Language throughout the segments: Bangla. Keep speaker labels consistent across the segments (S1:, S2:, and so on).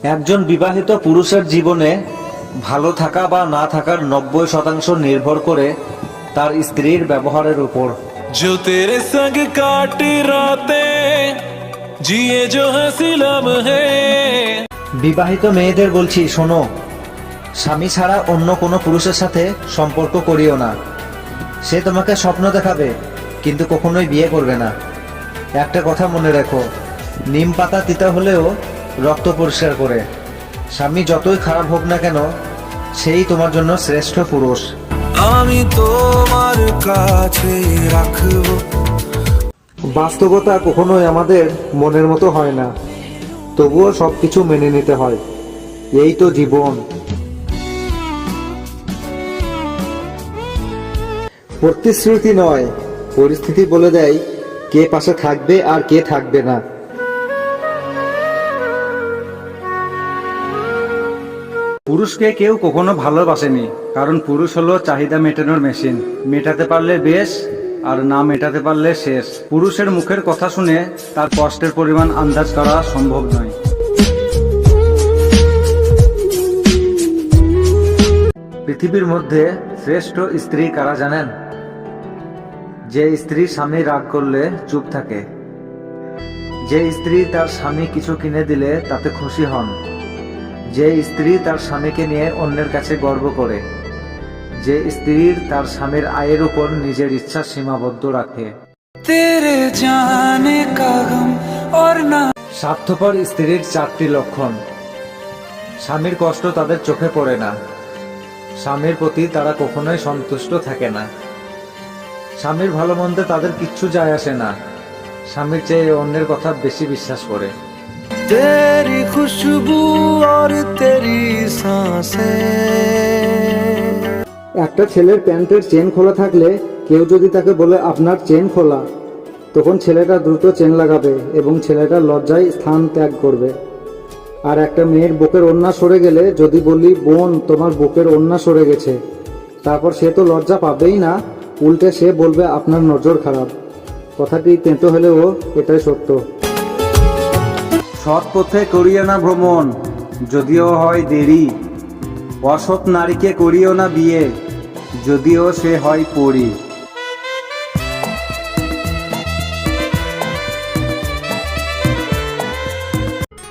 S1: একজন বিবাহিত পুরুষের জীবনে ভালো থাকা বা না থাকার 90% নির্ভর করে তার স্ত্রীর ব্যবহারের উপর।
S2: जो तेरे संग काटी रातें जिए जो हंसी लम्हे।
S1: বিবাহিত মেয়েদের বলছি, শোনো, স্বামী ছাড়া অন্য কোনো পুরুষের সাথে সম্পর্ক করিও না। সে তোমাকে স্বপ্ন দেখাবে, কিন্তু কখনোই বিয়ে করবে না। একটা কথা মনে রেখো, নিম পাতা তিতা হলেও রক্ত পরিষ্কার করে। স্বামী যতই খারাপ হোক না কেন, সেই তোমার জন্য শ্রেষ্ঠ পুরুষ।
S2: আমি তোমার কাছে রাখবো।
S1: বাস্তবতা কখনোই আমাদের মনের মতো হয় না, তবুও সবকিছু মেনে নিতে হয়। এই তো জীবন। প্রতিশ্রুতি নয়, পরিস্থিতি বলে দেয় কে পাশে থাকবে আর কে থাকবে না। পুরুষকে কেউ কখনো ভালোবাসেনি, কারণ পুরুষ হলো চাহিদা মেটানোর মেশিন। মেটাতে পারলে বেশ, আর না মেটাতে পারলে শেষ। পুরুষের মুখের কথা শুনে তার কষ্টের পরিমাণ আন্দাজ করা সম্ভব নয়। পৃথিবীর মধ্যে শ্রেষ্ঠ স্ত্রী কারা জানেন? যে স্ত্রী স্বামী রাগ করলে চুপ থাকে, যে স্ত্রী তার স্বামী কিছু কিনে দিলে তাতে খুশি হন, যে স্ত্রী তার স্বামীকে নিয়ে অন্যের কাছে গর্ব করে, যে স্ত্রীর তার স্বামীর আয়ের উপর নিজের ইচ্ছা সীমাবদ্ধ রাখে।
S2: तेरे जाने का गम और ना।
S1: স্বার্থপর স্ত্রীর 4টি লক্ষণ। স্বামীর কষ্ট তাদের চোখে পড়ে না, স্বামীর প্রতি তারা কখনোই সন্তুষ্ট থাকে না, স্বামীর ভালো মন্দে তাদের কিচ্ছু যায় আসে না, স্বামীর চেয়ে অন্যের কথা বেশি বিশ্বাস করে।
S2: तेरी खुशबू और तेरी सांसें।
S1: একটা ছেলের প্যান্টের চেন খোলা থাকলে কেউ যদি তাকে বলে আপনার চেন খোলা, তখন ছেলেটা দ্রুত চেন লাগাবে এবং ছেলেটা লজ্জায় স্থান ত্যাগ করবে। আর একটা মেয়ের বুকের ওড়না সরে গেলে যদি বলি বোন তোমার বুকের ওড়না সরে গেছে, তারপর সে তো লজ্জা পাবেই না, উল্টে সে বলবে আপনার নজর খারাপ। কথাটি তেঁতো হলেও এটাই সত্য। সৎ পথে করিও না ভ্রমণ, যদিও হয় দেরি। অসৎ নারীকে করিও না বিয়ে, যদিও সে হয় পরী।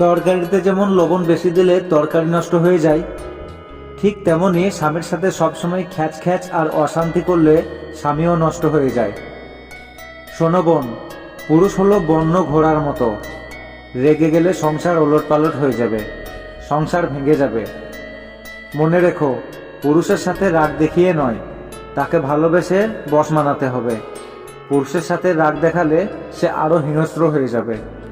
S1: তরকারিতে যেমন লবণ বেশি দিলে তরকারি নষ্ট হয়ে যায়, ঠিক তেমনি স্বামীর সাথে সবসময় খ্যাচ খ্যাচ আর অশান্তি করলে স্বামীও নষ্ট হয়ে যায়। শোনো বোন, পুরুষ হলো বন্য ঘোড়ার মতো। রেগে গেলে সংসার ওলটপালট হয়ে যাবে, সংসার ভেঙে যাবে। মনে রেখো, পুরুষের সাথে রাগ দেখিয়ে নয়, তাকে ভালোবেসে বশ মানাতে হবে। পুরুষের সাথে রাগ দেখালে সে আরো হিংস্র হয়ে যাবে।